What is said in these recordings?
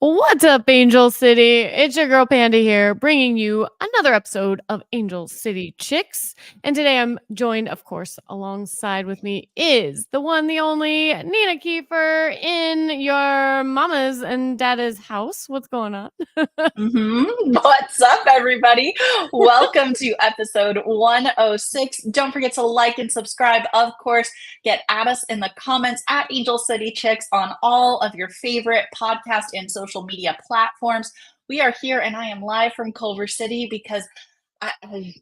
What's up, Angel City? It's your girl Panda here, bringing you another episode of Angel City Chicks. And today I'm joined, of course, alongside with me is the one, the only Nina Kiefer in your mama's and dada's house. What's going on? What's up, everybody? Welcome to episode 106. Don't forget to like and subscribe. Of course, get at us in the comments at Angel City Chicks on all of your favorite podcast and social media platforms. We are here, and I am live from Culver City because I'm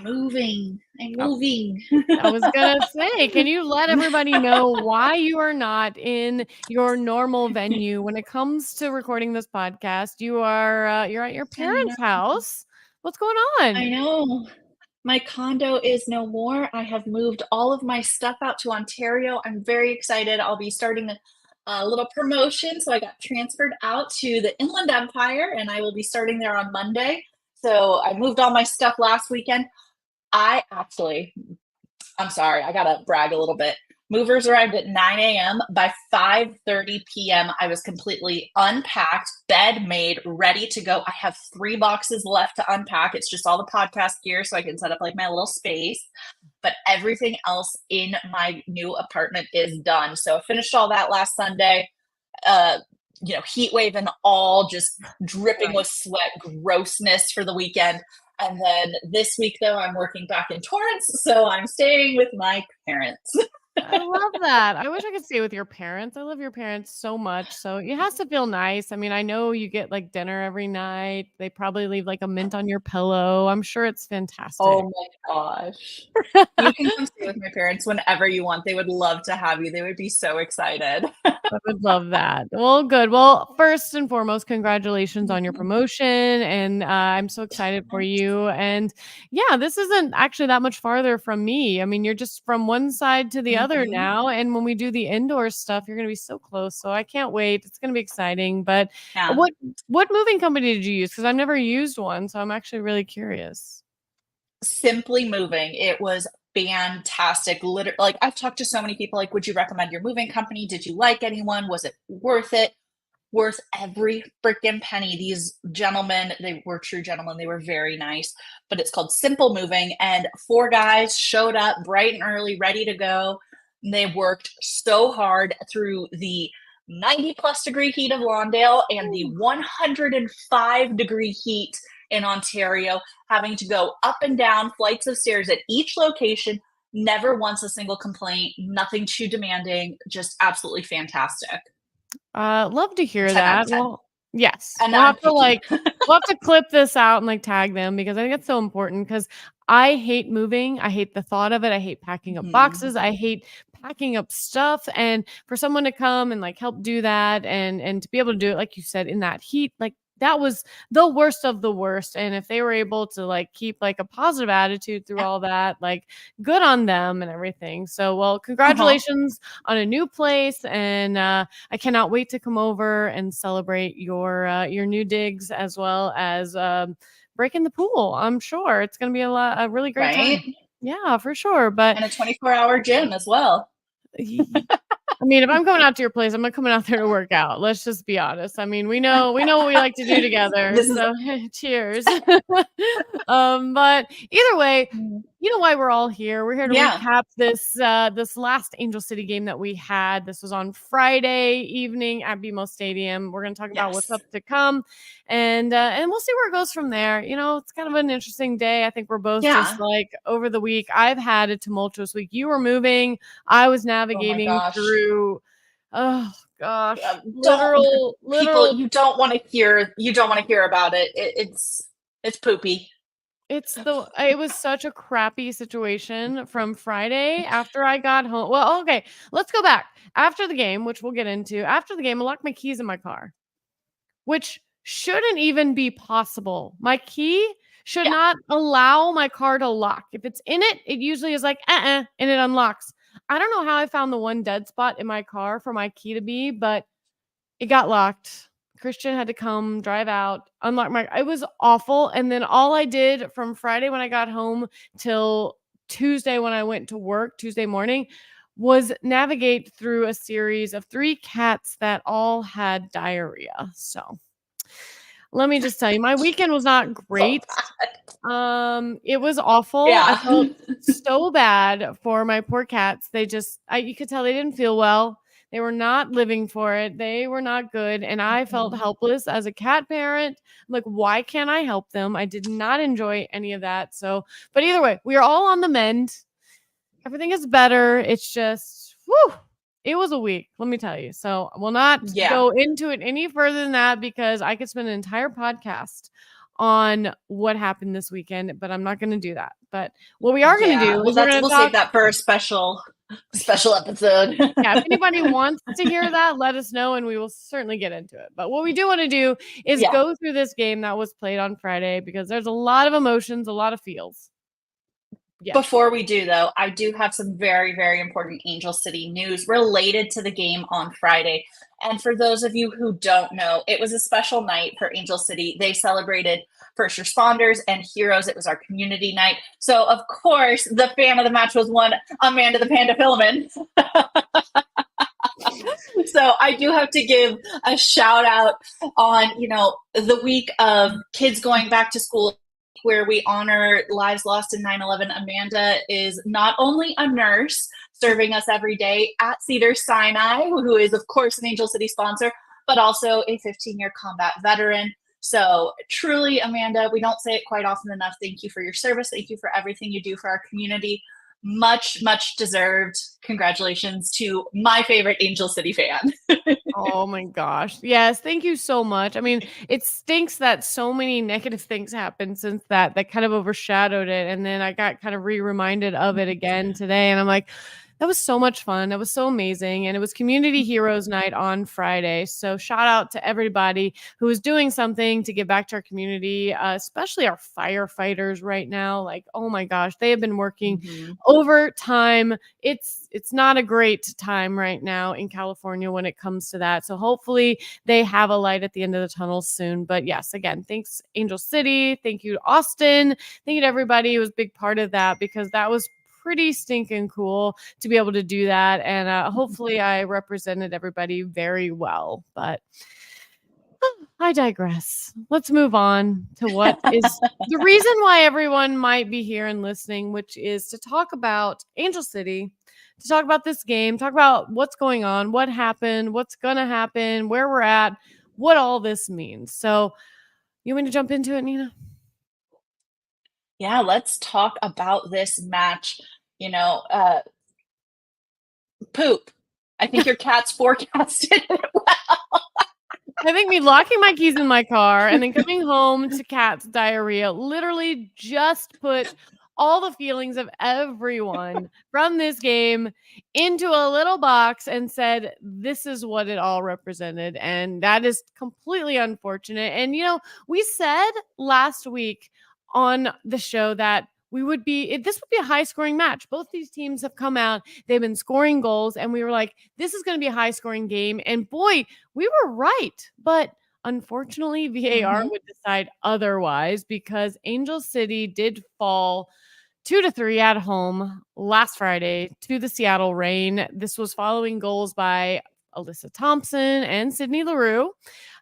moving. I'm Oh, moving. I was gonna say, can you let everybody know why you are not in your normal venue when it comes to recording this podcast? You're at your I know. parents' house. What's going I on? know. My condo is no more. I have moved all of my stuff out to Ontario. I'm very excited. I'll be starting a little promotion. So I got transferred out to the Inland Empire and I will be starting there on Monday. So I moved all my stuff last weekend. I actually I'm sorry, I gotta brag a little bit. Movers arrived at 9 a.m. By 5:30 p.m., I was completely unpacked, bed made, ready to go. I have 3 boxes left to unpack. It's just all the podcast gear so I can set up like my little space. But everything else in my new apartment is done. So I finished all that last Sunday. Uh, heat wave and all, just dripping with sweat, grossness for the weekend. And then this week, though, I'm working back in Torrance, so I'm staying with my parents. I love that. I wish I could stay with your parents. I love your parents so much. So it has to feel nice. I mean, I know you get like dinner every night. They probably leave like a mint on your pillow. I'm sure it's fantastic. Oh my gosh. You can come stay with my parents whenever you want. They would love to have you. They would be so excited. I would love that. Well, good. Well, first and foremost, congratulations on your Mhm. promotion. And I'm so excited for you. And yeah, this isn't actually that much farther from me. I mean, you're just from one side to the other Mhm. now. And when we do the indoor stuff, you're going to be so close. So I can't wait. It's going to be exciting. But Yeah. what moving company did you use? Because I've never used one. So I'm actually really curious. Simply Moving. It was fantastic. Like, I've talked to so many people, like, would you recommend your moving company? Did you like anyone? Was it worth it? Worth every freaking penny. These gentlemen, they were true gentlemen. They were very nice. But it's called Simple Moving, and 4 guys showed up bright and early, ready to go. They worked so hard through the 90+ degree heat of Lawndale and the 105-degree heat in Ontario, having to go up and down flights of stairs at each location. Never once a single complaint, nothing too demanding, just absolutely fantastic. Love to hear 10 out that. of 10. Well, yes. And I'm picky. We'll have to clip this out and like tag them because I think it's so important because I hate moving. I hate the thought of it. I hate packing up Mhm. boxes. I hate packing up stuff. And for someone to come and like help do that and to be able to do it, like you said, in that heat, like that was the worst of the worst. And if they were able to like keep like a positive attitude through Yeah. all that, like good on them and everything. So well, Uh-huh. congratulations on a new place. And I cannot wait to come over and celebrate your new digs as well as breaking the pool. I'm sure it's going to be a really great time. Right? Yeah, for sure. But And a 24-hour gym as well. y- I mean, if I'm coming out to your place, I'm not coming out there to work out. Let's just be honest. I mean, we know what we like to do together. This is So cheers. But either way, Mm. you know why we're all here. We're here to Yeah. recap this last Angel City game that we had. This was on Friday evening at BMO Stadium. We're gonna talk about what's Yes. up to come, and we'll see where it goes from there. You know, it's kind of an interesting day. I think we're both just Yeah. like over the week. I've had a tumultuous week. You were moving. I was Oh my navigating gosh. through. Oh gosh, Don't people, literal. you don't want to hear about it. It's poopy. It was such a crappy situation from Friday after I got home. Well, okay, let's go back. After the game, which we'll get into, after the game, I locked my keys in my car, which shouldn't even be possible. My key should Yeah. not allow my car to lock. If it's in it, it usually is like, and it unlocks. I don't know how I found the one dead spot in my car for my key to be, but it got locked. Christian had to come, drive out, unlock my it was awful. And then all I did from Friday when I got home till Tuesday when I went to work, Tuesday morning, was navigate through a series of 3 cats that all had diarrhea. So let me just tell you, my weekend was not So great. bad. It was awful. I Yeah. felt so bad for my poor cats. You could tell they didn't feel well. They were not living for it. They were not good. And I felt Mhm. helpless as a cat parent. I'm like, why can't I help them? I did not enjoy any of that. So, but either way, we are all on the mend. Everything is better. It's just, whew, it was a week, let me tell you. So I will not Yeah. go into it any further than that because I could spend an entire podcast on what happened this weekend, but I'm not going to do that. But what we are going to Yeah. do Well, is we're that's going to we'll talk. save that for a special episode. Yeah, if anybody wants to hear that, let us know and we will certainly get into it. But what we do want to do is Yeah. go through this game that was played on Friday because there's a lot of emotions, a lot of feels. Yes. Before we do, though, I do have some very, very important Angel City news related to the game on Friday. And for those of you who don't know, it was a special night for Angel City. They celebrated first responders and heroes. It was our community night. So, of course, the fan of the match was one Amanda the Panda Filman. So I do have to give a shout out on, the week of kids going back to school where we honor lives lost in 9/11. Amanda is not only a nurse serving us every day at Cedar Sinai, who is, of course, an Angel City sponsor, but also a 15-year combat veteran. So truly, Amanda, we don't say it quite often enough. Thank you for your service. Thank you for everything you do for our community. Much, much deserved. Congratulations to my favorite Angel City fan. Oh my gosh. Yes, thank you so much. I mean, it stinks that so many negative things happened since that kind of overshadowed it. And then I got kind of reminded of it again today. And I'm like, that was so much fun. That was so amazing. And it was Community Heroes Night on Friday. So shout out to everybody who is doing something to give back to our community, especially our firefighters right now. Like, oh my gosh, they have been working Mhm. overtime. It's not a great time right now in California when it comes to that. So hopefully they have a light at the end of the tunnel soon. But yes, again, thanks Angel City. Thank you to Austin. Thank you to everybody who was a big part of that because that was pretty stinking cool to be able to do that. And hopefully I represented everybody very well. But I digress. Let's move on to what is the reason why everyone might be here and listening, which is to talk about Angel City, to talk about this game, talk about what's going on, what happened, what's going to happen, where we're at, what all this means. So, you want me to jump into it, Nina? Yeah, let's talk about this match. You know, poop. I think your cat's forecasted it well. I think me locking my keys in my car and then coming home to cat's diarrhea literally just put all the feelings of everyone from this game into a little box and said, this is what it all represented. And that is completely unfortunate. And, we said last week on the show that this would be a high scoring match. Both these teams have come out, they've been scoring goals, and we were like, this is going to be a high scoring game. And boy, we were right, but unfortunately, VAR Mhm. would decide otherwise because Angel City did fall 2-3 at home last Friday to the Seattle Reign. This was following goals by Alyssa Thompson and Sydney LaRue.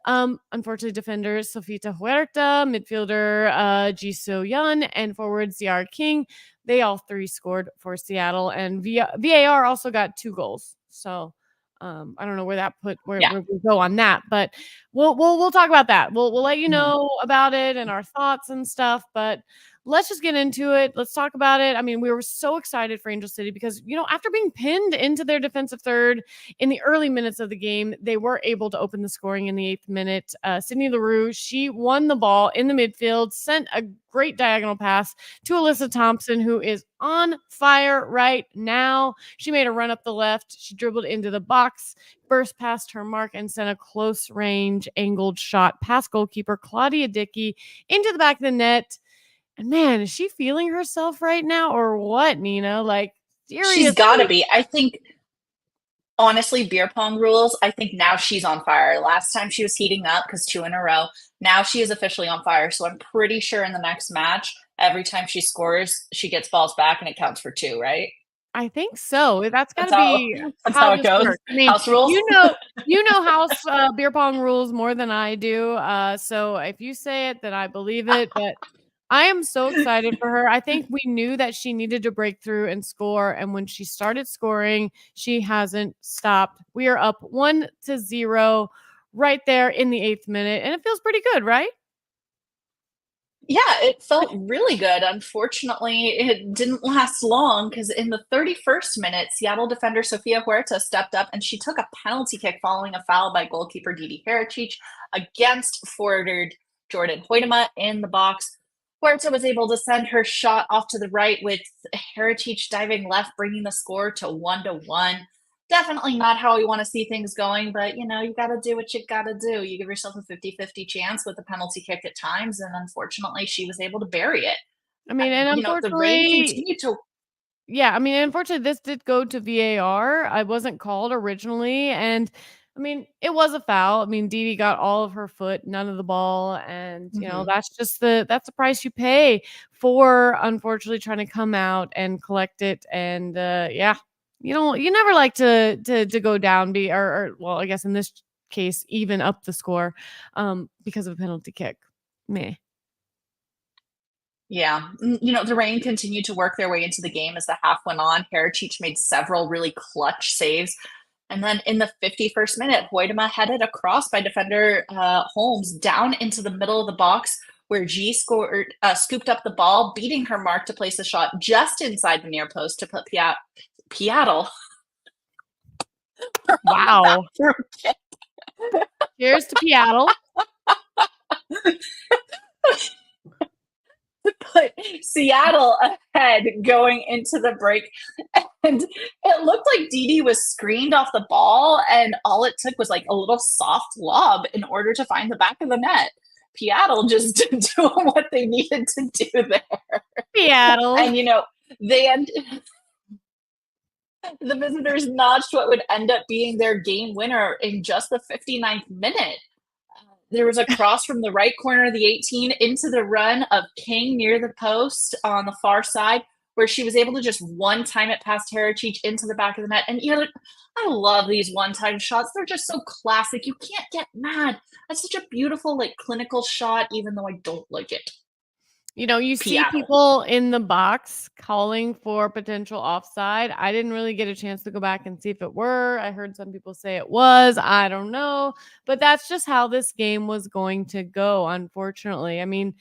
Unfortunately, defenders Sofita Huerta, midfielder Ji So Yun, and forward Ziar King. They all three scored for Seattle, and VAR also got 2 goals. So I don't know where Yeah. we go on that, but we'll talk about that. We'll let you Mhm. know about it and our thoughts and stuff. But let's just get into it. Let's talk about it. I mean, we were so excited for Angel City because after being pinned into their defensive third in the early minutes of the game, they were able to open the scoring in the 8th minute. Sydney LaRue, she won the ball in the midfield, sent a great diagonal pass to Alyssa Thompson, who is on fire right now. She made a run up the left. She dribbled into the box, burst past her mark, and sent a close range angled shot past goalkeeper Claudia Dickey into the back of the net. And man, is she feeling herself right now or what, Nina? Like, She's got to seriously. be. I think, honestly, beer pong rules, I think now she's on fire. Last time she was heating up because 2 in a row. Now she is officially on fire. So I'm pretty sure in the next match, every time she scores, she gets balls back and it counts for 2, right? I think so. That's That's gotta how be that's how how it this goes. works. I mean, House rules. you know house beer pong rules more than I do. So if you say it, then I believe it. But I am so excited for her. I think we knew that she needed to break through and score, and when she started scoring, she hasn't stopped. We are up 1-0 right there in the 8th minute, and it feels pretty good, right? Yeah, it felt really good. Unfortunately, it didn't last long because in the 31st minute, Seattle defender Sofia Huerta stepped up and she took a penalty kick following a foul by goalkeeper Didi Hericic against forward Jordan Hoytema in the box. Huerta was able to send her shot off to the right with Hericic diving left, bringing the score to 1-1. Definitely not how we want to see things going, but you got to do what you got to do. You give yourself a 50-50 chance with a penalty kick at times, and unfortunately, she was able to bury it. I mean, and The rain unfortunately, continued to. yeah, I mean, unfortunately, this did go to VAR. I wasn't called originally, and I mean, it was a foul. I mean, Didi got all of her foot, none of the ball, and Mhm. that's the price you pay for unfortunately trying to come out and collect it. And yeah, you never like to go down, or well, I guess in this case, even up the score, because of a penalty kick. Meh. Yeah, the rain continued to work their way into the game as the half went on. Hericic made several really clutch saves. And then in the 51st minute, Hoytema headed across by defender Holmes down into the middle of the box where G scooped up the ball, beating her mark to place a shot just inside the near post to put Piattle on the Wow. bathroom kick. Cheers to Seattle. To put Seattle ahead going into the break. And it looked like Didi was screened off the ball, and all it took was like a little soft lob in order to find the back of the net. Seattle just doing what they needed to do there. Seattle. And, they end, the visitors notched what would end up being their game winner in just the 59th minute. There was a cross from the right corner of the 18 into the run of King near the post on the far side, where she was able to just one time it past Hericic into the back of the net. And I love these one-time shots. They're just so classic. You can't get mad. That's such a beautiful, like clinical shot, even though I don't like it. You see Seattle. people in the box calling for potential offside. I didn't really get a chance to go back and see if it were. I heard some people say it was. I don't know. But that's just how this game was going to go, unfortunately. I mean,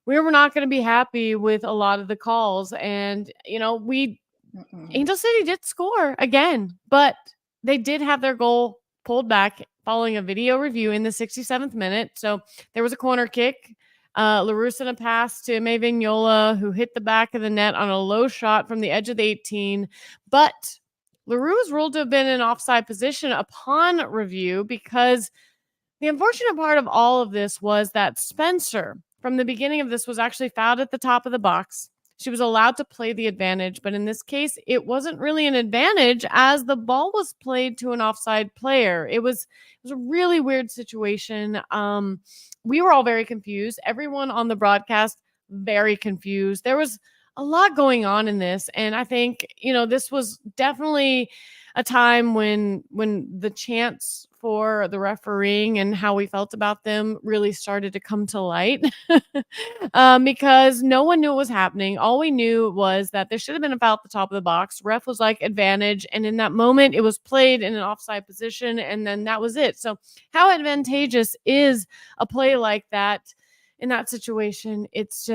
we were not going to be happy with a lot of the calls. And, Mm-mm. Angel City did score again, but they did have their goal pulled back following a video review in the 67th minute. So there was a corner kick. LaRue sent a pass to May Vignola, who hit the back of the net on a low shot from the edge of the 18. But LaRue was ruled to have been in offside position upon review because the unfortunate part of all of this was that Spencer, from the beginning of this, was actually fouled at the top of the box. She was allowed to play the advantage, but in this case, it wasn't really an advantage as the ball was played to an offside player. It was a really weird situation. We were all very confused. Everyone on the broadcast very confused. There was a lot going on in this, and I think this was definitely a time when the chants for the refereeing and how we felt about them really started to come to light. Because no one knew what was happening. All we knew was that there should have been a foul at the top of the box. Ref was like advantage, and in that moment, it was played in an offside position, and then that was it. So, how advantageous is a play like that in that situation? It's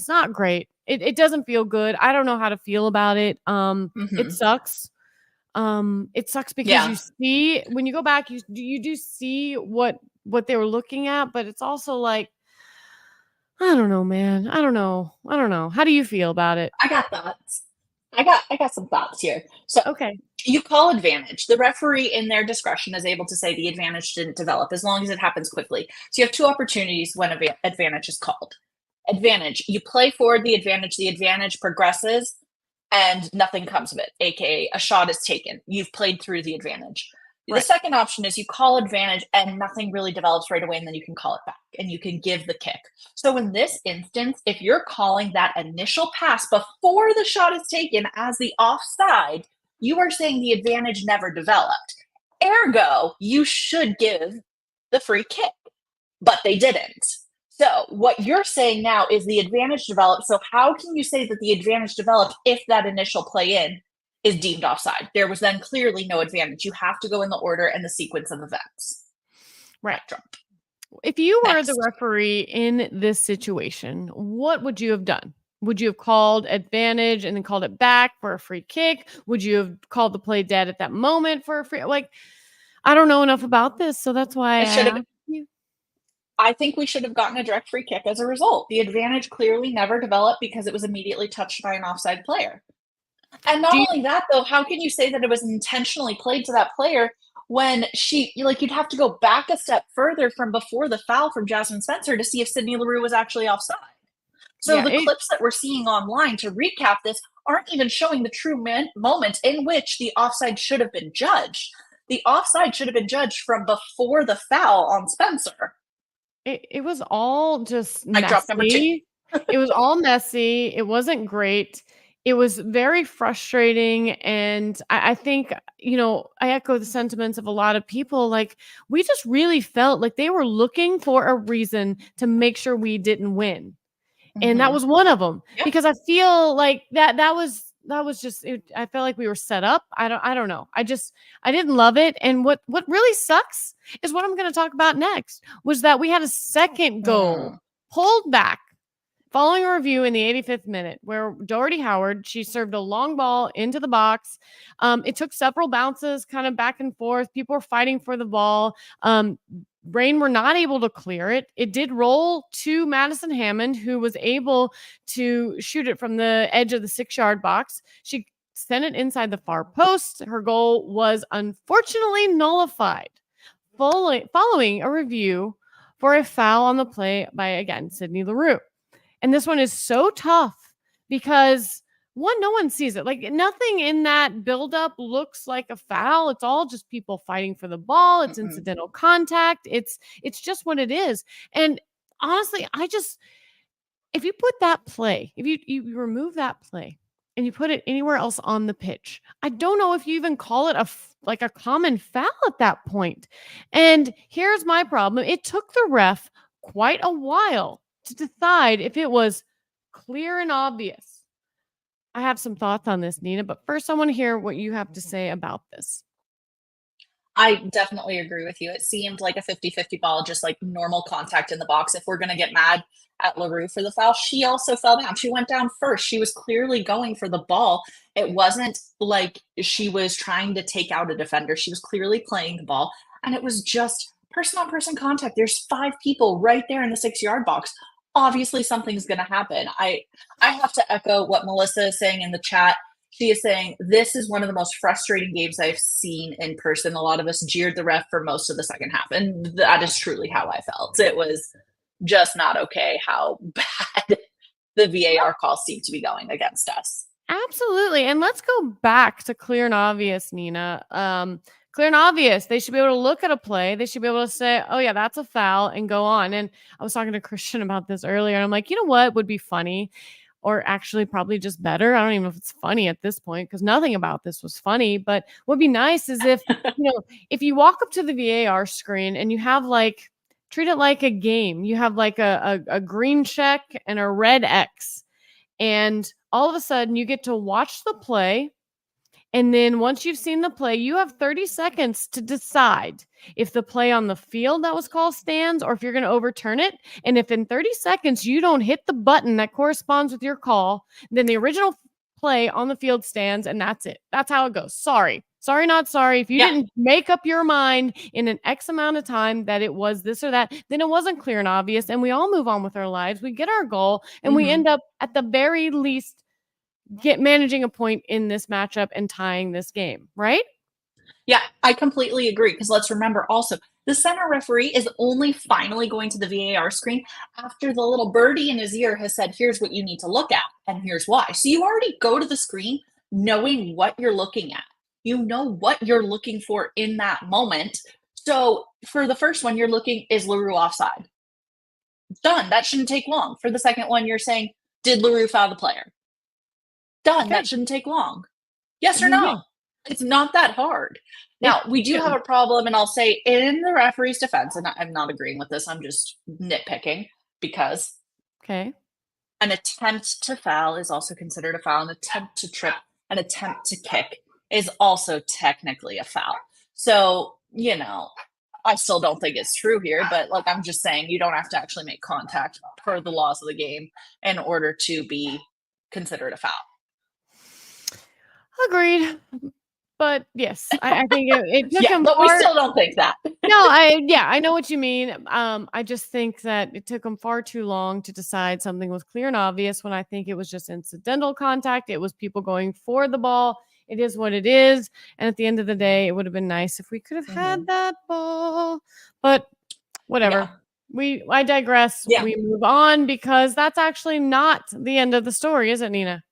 not great. It doesn't feel good. I don't know how to feel about it. It Mm-hmm. sucks. It sucks because you Yeah, see when you go back, you do see what they were looking at, but it's also like, I don't know, man. I don't know. I don't know. How do you feel about it? I got thoughts. I got some thoughts here. So Okay. you call advantage. The referee, in their discretion, is able to say the advantage didn't develop as long as it happens quickly. So you have two opportunities when advantage is called. Advantage, you play forward the advantage progresses, and nothing comes of it, aka a shot is taken. You've played through the advantage. The Right. second option is you call advantage and nothing really develops right away, and then you can call it back and you can give the kick. So in this instance, if you're calling that initial pass before the shot is taken as the offside, you are saying the advantage never developed. Ergo, you should give the free kick, but they didn't. So what you're saying now is the advantage developed. So how can you say that the advantage developed if that initial play in is deemed offside? There was then clearly no advantage. You have to go in the order and the sequence of events. Right. Trump. If you were the Next. referee in this situation, what would you have done? Would you have called advantage and then called it back for a free kick? Would you have called the play dead at that moment for a free? Like, I don't know enough about this, so that's why I It should have. asked you. I think we should have gotten a direct free kick as a result. The advantage clearly never developed because it was immediately touched by an offside player. And not Do you, only that, though, how can you say that it was intentionally played to that player when you'd have to go back a step further from before the foul from Jasmine Spencer to see if Sydney Leroux was actually offside? So yeah, the clips that we're seeing online to recap this aren't even showing the true moment in which the offside should have been judged. The offside should have been judged from before the foul on Spencer. it was all just Mic drop number 2. messy. It was all messy. It wasn't great. It was very frustrating. And I think, I echo the sentiments of a lot of people. Like, we just really felt like they were looking for a reason to make sure we didn't win. And that was one of them, Yeah. because I feel like that was just it. I felt like we were set up. I don't know. I didn't love it. And what really sucks is what I'm going to talk about next, was that we had a second goal pulled back following a review in the 85th minute, where Doherty Howard, she served a long ball into the box. It took several bounces kind of back and forth. People were fighting for the ball. Rain were not able to clear it. It did roll to Madison Hammond, who was able to shoot it from the edge of the 6-yard box. She sent it inside the far post. Her goal was unfortunately nullified following a review for a foul on the play by, again, Sydney Leroux. And this one is so tough because, one, no one sees it. Like, nothing in that buildup looks like a foul. It's all just people fighting for the ball. It's incidental contact. It's just what it is. And honestly, if you put that play, if you remove that play and you put it anywhere else on the pitch, I don't know if you even call it a common foul at that point. And here's my problem. It took the ref quite a while to decide if it was clear and obvious. I have some thoughts on this, Nina, but first I want to hear what you have to say about this. I definitely agree with you. It seemed like a 50-50 ball, just like normal contact in the box. If we're going to get mad at Leroux for the foul, she also fell down. She went down first. She was clearly going for the ball. It wasn't like she was trying to take out a defender. She was clearly playing the ball, and it was just person-on-person contact. There's 5 people right there in the 6-yard box. Obviously, something's going to happen. I have to echo what Melissa is saying in the chat. She is saying, this is one of the most frustrating games I've seen in person. A lot of us jeered the ref for most of the second half, and that is truly how I felt. It was just not okay how bad the VAR calls seem to be going against us. Absolutely. And let's go back to clear and obvious, Nina. Clear and obvious. They should be able to look at a play. They should be able to say, oh, yeah, that's a foul, and go on. And I was talking to Christian about this earlier, and I'm like, you know what would be funny? Or actually probably just better. I don't even know if it's funny at this point, because nothing about this was funny. But what would be nice is if you walk up to the VAR screen and you have treat it like a game. You have like a green check and a red X. And all of a sudden you get to watch the play. And then once you've seen the play, you have 30 seconds to decide if the play on the field that was called stands or if you're going to overturn it. And if in 30 seconds you don't hit the button that corresponds with your call, then the original play on the field stands, and that's it. That's how it goes. Sorry, not sorry. If you didn't make up your mind in an X amount of time that it was this or that, then it wasn't clear and obvious, and we all move on with our lives. We get our goal, and we end up at the very least managing a point in this matchup and tying this game, right? Yeah, I completely agree, because let's remember also, the center referee is only finally going to the VAR screen after the little birdie in his ear has said, here's what you need to look at, and here's why. So you already go to the screen knowing what you're looking at. you know what you're looking for in that moment. So for the first one, you're looking, is LaRue offside? Done. That shouldn't take long. For the second one, you're saying, did LaRue foul the player? Done. Okay. That shouldn't take long. Yes or Yeah. no? It's not that hard. It Now, we do have shouldn't. a problem, and I'll say in the referee's defense, and I'm not agreeing with this, I'm just nitpicking because Okay. an attempt to foul is also considered a foul. An attempt to trip, an attempt to kick is also technically a foul. So, I still don't think it's true here, but like I'm just saying, you don't have to actually make contact per the laws of the game in order to be considered a foul. Agreed. But yes, I think it took Yeah, him but we far. still don't think that. No, I know what you mean. I just think that it took him far too long to decide something was clear and obvious when I think it was just incidental contact. It was people going for the ball. It is what it is. And at the end of the day, it would have been nice if we could have had that ball. But whatever. Yeah. I digress. Yeah. We move on because that's actually not the end of the story, is it, Nina?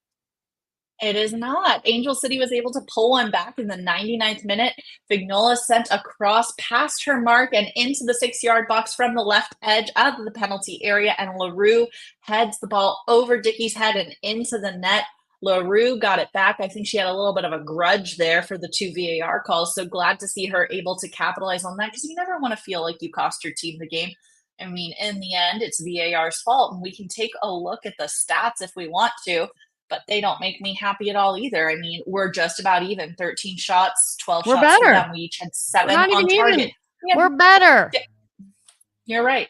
It is not. Angel City was able to pull one back in the 99th minute. Vignola sent a cross past her mark and into the 6-yard box from the left edge of the penalty area, and LaRue heads the ball over Dickey's head and into the net. LaRue got it back. I think she had a little bit of a grudge there for the 2 VAR calls, so glad to see her able to capitalize on that because you never want to feel like you cost your team the game. I mean, in the end, it's VAR's fault, and we can take a look at the stats if we want to, but they don't make me happy at all either. I mean, we're just about even. 13 shots, 12 We're shots for better. them. We each had We're 7 not on even target. We're better. Yeah, you're right.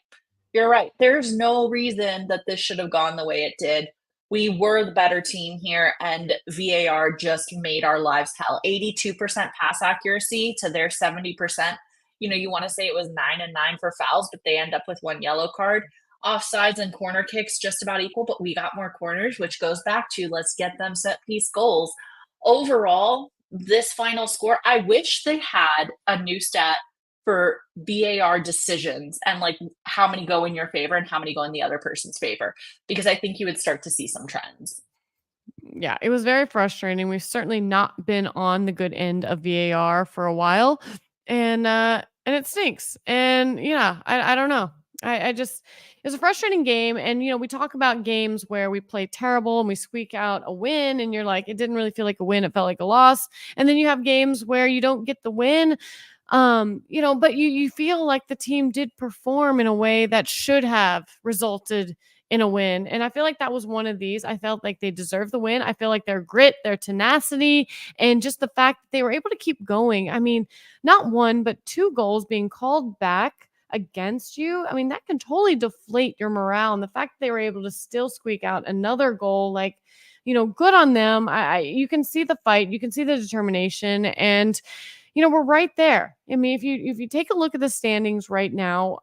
You're right. There's no reason that this should have gone the way it did. We were the better team here, and VAR just made our lives hell. 82% pass accuracy to their 70%. You want to say it was 9 and 9 for fouls, but they end up with 1 yellow card. Offsides and corner kicks just about equal, but we got more corners, which goes back to let's get them set piece goals. Overall, this final score, I wish they had a new stat for VAR decisions and like how many go in your favor and how many go in the other person's favor, because I think you would start to see some trends. Yeah, it was very frustrating. We've certainly not been on the good end of VAR for a while, and it stinks. And yeah, I don't know. I just it's a frustrating game. And we talk about games where we play terrible and we squeak out a win, and you're like, it didn't really feel like a win, it felt like a loss. And then you have games where you don't get the win. But you feel like the team did perform in a way that should have resulted in a win. And I feel like that was one of these. I felt like they deserved the win. I feel like their grit, their tenacity, and just the fact that they were able to keep going. I mean, not one, but 2 goals being called back against you. I mean, that can totally deflate your morale. And the fact that they were able to still squeak out another goal, like, good on them. You can see the fight, you can see the determination, and we're right there. I mean, if you take a look at the standings right now,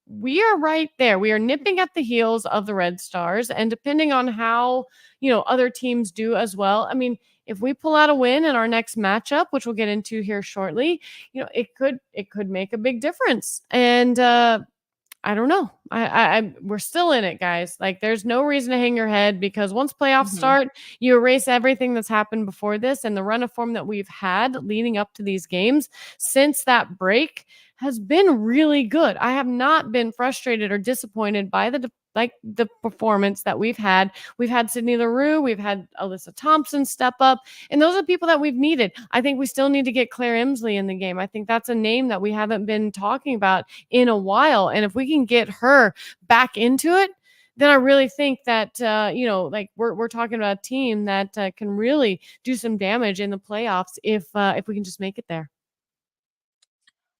we are right there. We are nipping at the heels of the Red Stars, and depending on how other teams do as well. I mean, if we pull out a win in our next matchup, which we'll get into here shortly, it could make a big difference. And I don't know. We're still in it, guys. Like, there's no reason to hang your head, because once playoffs start, you erase everything that's happened before this, and the run of form that we've had leading up to these games since that break has been really good. I have not been frustrated or disappointed by the performance that we've had. We've had Sydney LaRue, we've had Alyssa Thompson step up, and those are people that we've needed. I think we still need to get Claire Emsley in the game. I think that's a name that we haven't been talking about in a while, and if we can get her back into it, then I really think that we're talking about a team that can really do some damage in the playoffs if we can just make it there.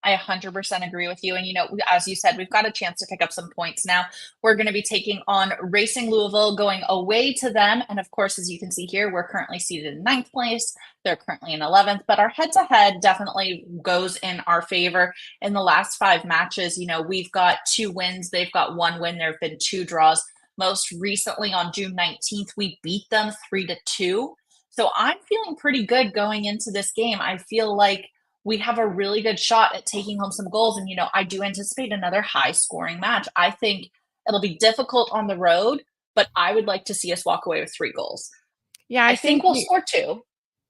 I 100% agree with you. And, as you said, we've got a chance to pick up some points now. We're going to be taking on Racing Louisville, going away to them. And of course, as you can see here, we're currently seated in 9th place. They're currently in 11th, but our head-to-head definitely goes in our favor. In the last 5 matches, we've got 2 wins. They've got 1 win. There have been 2 draws. Most recently on June 19th, we beat them 3-2. So I'm feeling pretty good going into this game. I feel like we have a really good shot at taking home some goals. And, I do anticipate another high scoring match. I think it'll be difficult on the road, but I would like to see us walk away with 3 goals. Yeah, I think we'll score 2,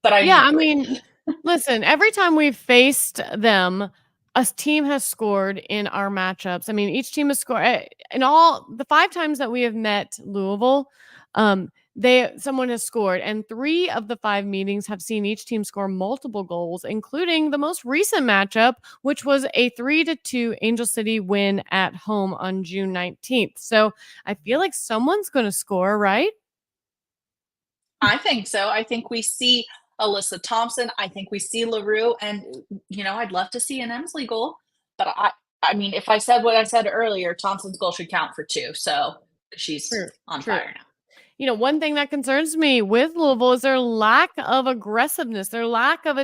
but I yeah, need I 3. mean, Listen, every time we've faced them, a team has scored in our matchups. I mean, each team has scored in all the 5 times that we have met Louisville, someone has scored, and 3 of the 5 meetings have seen each team score multiple goals, including the most recent matchup, which was a 3-2 Angel City win at home on June 19th. So, I feel like someone's gonna score, right? I think so. I think we see Alyssa Thompson. I think we see LaRue, and I'd love to see an Emsley goal. But I mean, if I said what I said earlier, Thompson's goal should count for two. So she's True, on true. fire now. One thing that concerns me with Louisville is their lack of aggressiveness, their lack of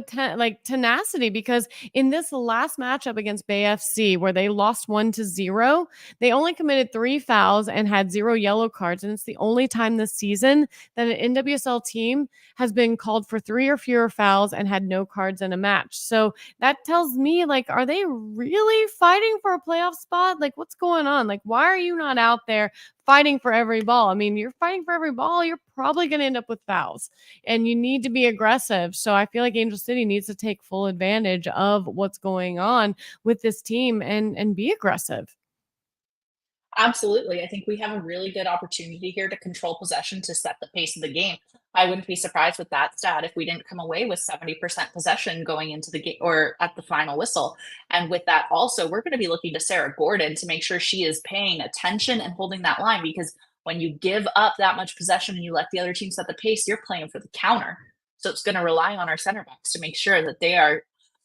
tenacity. Because in this last matchup against Bay FC, where they lost 1-0, they only committed 3 fouls and had 0 yellow cards, and it's the only time this season that an NWSL team has been called for 3 or fewer fouls and had no cards in a match. So that tells me, like, are they really fighting for a playoff spot? Like, what's going on? Like, why are you not out there fighting for every ball? I mean, you're fighting for every ball, you're probably going to end up with fouls, and you need to be aggressive. So I feel like Angel City needs to take full advantage of what's going on with this team and be aggressive. Absolutely. I think we have a really good opportunity here to control possession to set the pace of the game. I wouldn't be surprised with that stat if we didn't come away with 70% possession going into the game or at the final whistle. And with that, also, we're going to be looking to Sarah Gordon to make sure she is paying attention and holding that line, because when you give up that much possession and you let the other team set the pace, you're playing for the counter. So it's going to rely on our center backs to make sure that they are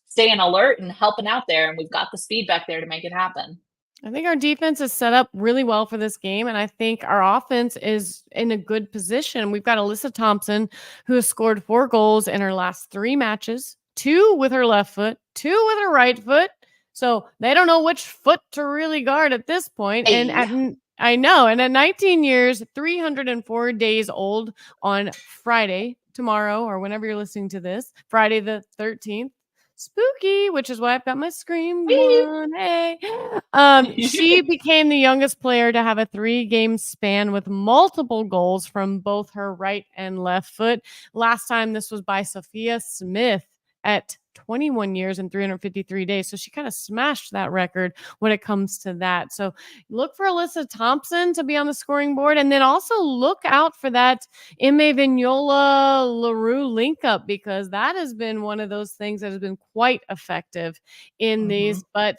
staying alert and helping out there. And we've got the speed back there to make it happen. I think our defense is set up really well for this game, and I think our offense is in a good position. We've got Alyssa Thompson, who has scored 4 goals in her last 3 matches, 2 with her left foot, 2 with her right foot. So they don't know which foot to really guard at this point. And Hey. I know, and at 19 years, 304 days old on Friday, tomorrow, or whenever you're listening to this, Friday the 13th. Spooky, which is why I've got my scream one. Hey. She became the youngest player to have a 3-game span with multiple goals from both her right and left foot. Last time this was by Sophia Smith at 21 years and 353 days. So she kind of smashed that record when it comes to that. So look for Alyssa Thompson to be on the scoring board. And then also look out for that Ime Vignola LaRue link up, because that has been one of those things that has been quite effective in Mhm. these. But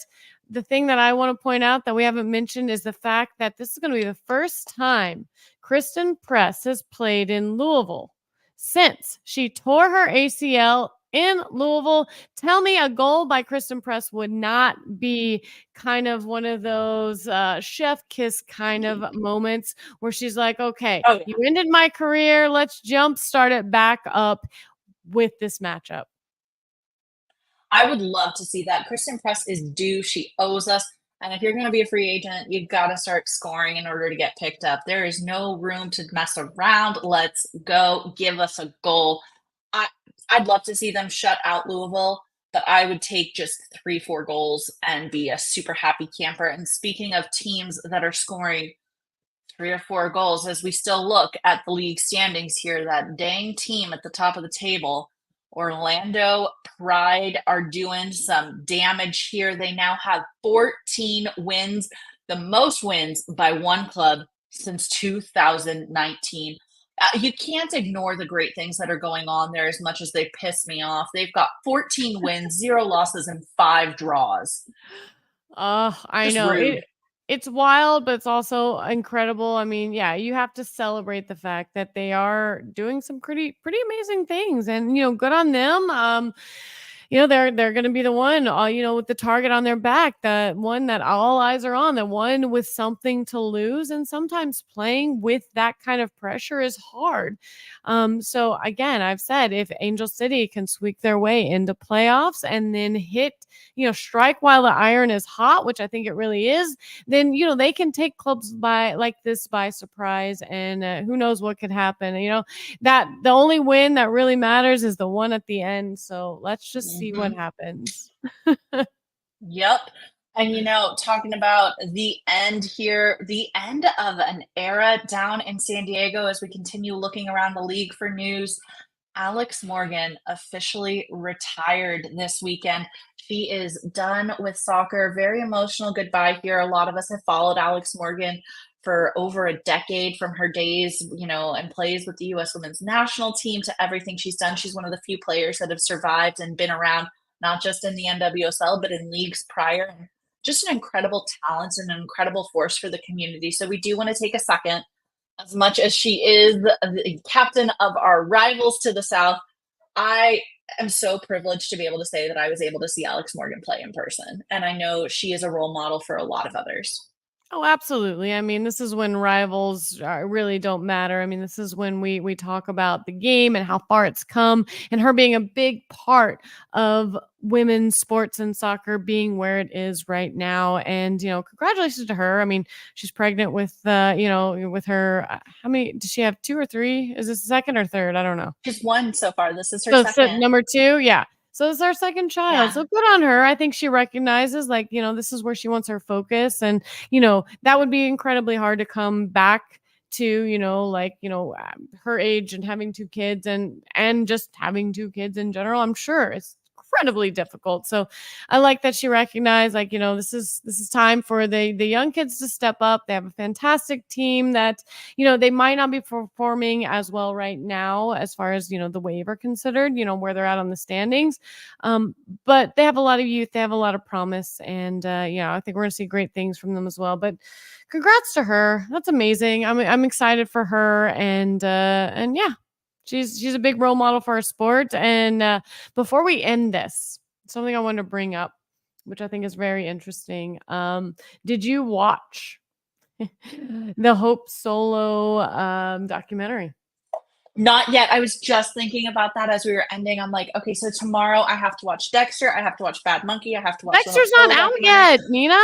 the thing that I want to point out that we haven't mentioned is the fact that this is going to be the first time Kristen Press has played in Louisville since she tore her ACL in Louisville. Tell me a goal by Kristen Press would not be kind of one of those chef kiss kind of moments where she's like, okay, Oh, you ended my career. Let's jump start it back up with this matchup. I would love to see that. Kristen Press is due. She owes us. And if you're going to be a free agent, you've got to start scoring in order to get picked up. There is no room to mess around. Let's go. Give us a goal. I, I'd love to see them shut out Louisville, but I would take just 3, 4 goals and be a super happy camper. And speaking of teams that are scoring 3 or 4 goals, as we still look at the league standings here, that dang team at the top of the table, Orlando Pride, are doing some damage here. They now have 14 wins, the most wins by one club since 2019. You can't ignore the great things that are going on there as much as they piss me off. They've got 14 wins, 0 losses, and 5 draws. Oh, I Just know. rude. It's wild, but it's also incredible. I mean, yeah, you have to celebrate the fact that they are doing some pretty amazing things, and good on them. They're going to be the one, with the target on their back, the one that all eyes are on, the one with something to lose. And sometimes playing with that kind of pressure is hard. So again, I've said if Angel City can squeak their way into playoffs and then hit, strike while the iron is hot, which I think it really is, then they can take clubs by surprise, and who knows what could happen. That the only win that really matters is the one at the end. So let's just see what Mhm. happens. Yep. And talking about the end here, the end of an era down in San Diego as we continue looking around the league for news. Alex Morgan officially retired this weekend. She is done with soccer. Very emotional goodbye here. A lot of us have followed Alex Morgan for over a decade, from her days, and plays with the US women's national team to everything she's done. She's one of the few players that have survived and been around, not just in the NWSL, but in leagues prior. And just an incredible talent and an incredible force for the community. So we do want to take a second, as much as she is the captain of our rivals to the south. I am so privileged to be able to say that I was able to see Alex Morgan play in person. And I know she is a role model for a lot of others. Oh, absolutely. I mean, this is when rivals really don't matter. I mean, this is when we talk about the game and how far it's come, and her being a big part of women's sports and soccer being where it is right now. And congratulations to her. I mean, she's pregnant with with her. How many does she have? 2 or 3? Is this second or third? I don't know. She's won so far. This is her So second. number 2, yeah. So it's our second child. Yeah. So good on her. I think she recognizes, like, this is where she wants her focus. And, that would be incredibly hard to come back to, her age and having 2 kids and just having 2 kids in general. I'm sure it's incredibly difficult. So I like that she recognized, like, this is time for the young kids to step up. They have a fantastic team that, they might not be performing as well right now as far as, the waiver considered, where they're at on the standings. But they have a lot of youth. They have a lot of promise. And, I think we're going to see great things from them as well. But congrats to her. That's amazing. I'm excited for her. And yeah. She's a big role model for our sport. And before we end this, something I want to bring up, which I think is very interesting. Did you watch the Hope Solo documentary? Not yet. I was just thinking about that as we were ending. I'm like, okay, so tomorrow I have to watch Dexter. I have to watch Bad Monkey. I have to watch Dexter's not out yet, Nina.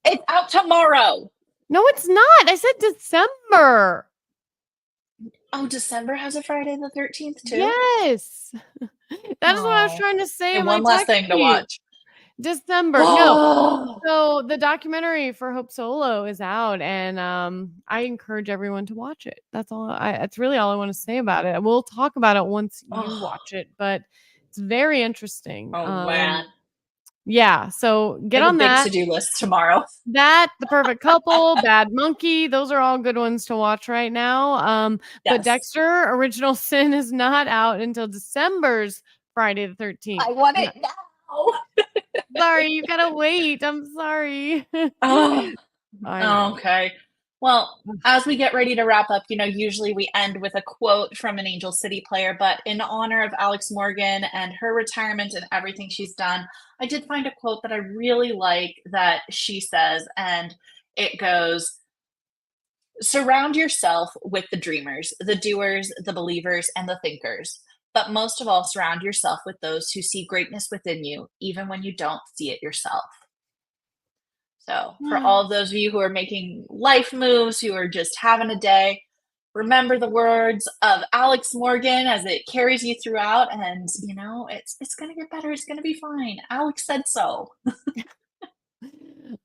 It's out tomorrow. No, it's not. I said December. Oh, December has a Friday the 13th too? Yes. That is what I was trying to say. And one last thing to watch. December. No. So the documentary for Hope Solo is out, and I encourage everyone to watch it. That's all. That's really all I want to say about it. We'll talk about it once you watch it, but it's very interesting. Oh man. Yeah, so get on that. Big to-do list tomorrow. That, The Perfect Couple, Bad Monkey, those are all good ones to watch right now. Yes. But Dexter, Original Sin is not out until December's Friday the 13th. I want it now. Sorry, you gotta wait. I'm sorry. Okay. Well, as we get ready to wrap up, usually we end with a quote from an Angel City player, but in honor of Alex Morgan and her retirement and everything she's done, I did find a quote that I really like that she says, and it goes, "Surround yourself with the dreamers, the doers, the believers, and the thinkers. But most of all, surround yourself with those who see greatness within you, even when you don't see it yourself." So for all of those of you who are making life moves, who are just having a day, remember the words of Alex Morgan as it carries you throughout. And, it's going to get better. It's going to be fine. Alex said so.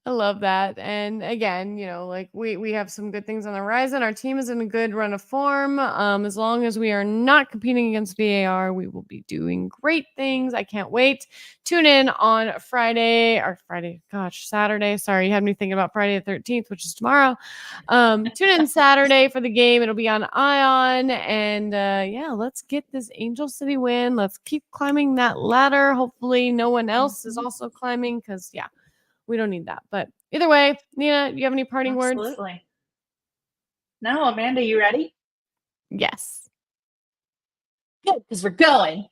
I love that. And again, like we have some good things on the horizon. Our team is in a good run of form. As long as we are not competing against VAR, we will be doing great things. I can't wait. Tune in on Saturday. Sorry, you had me thinking about Friday the 13th, which is tomorrow. Tune in Saturday for the game. It'll be on Ion. And let's get this Angel City win. Let's keep climbing that ladder. Hopefully no one else is also climbing, because we don't need that. But either way, Nina, do you have any parting words? Absolutely. No, Amanda, you ready? Yes. Good, because we're going.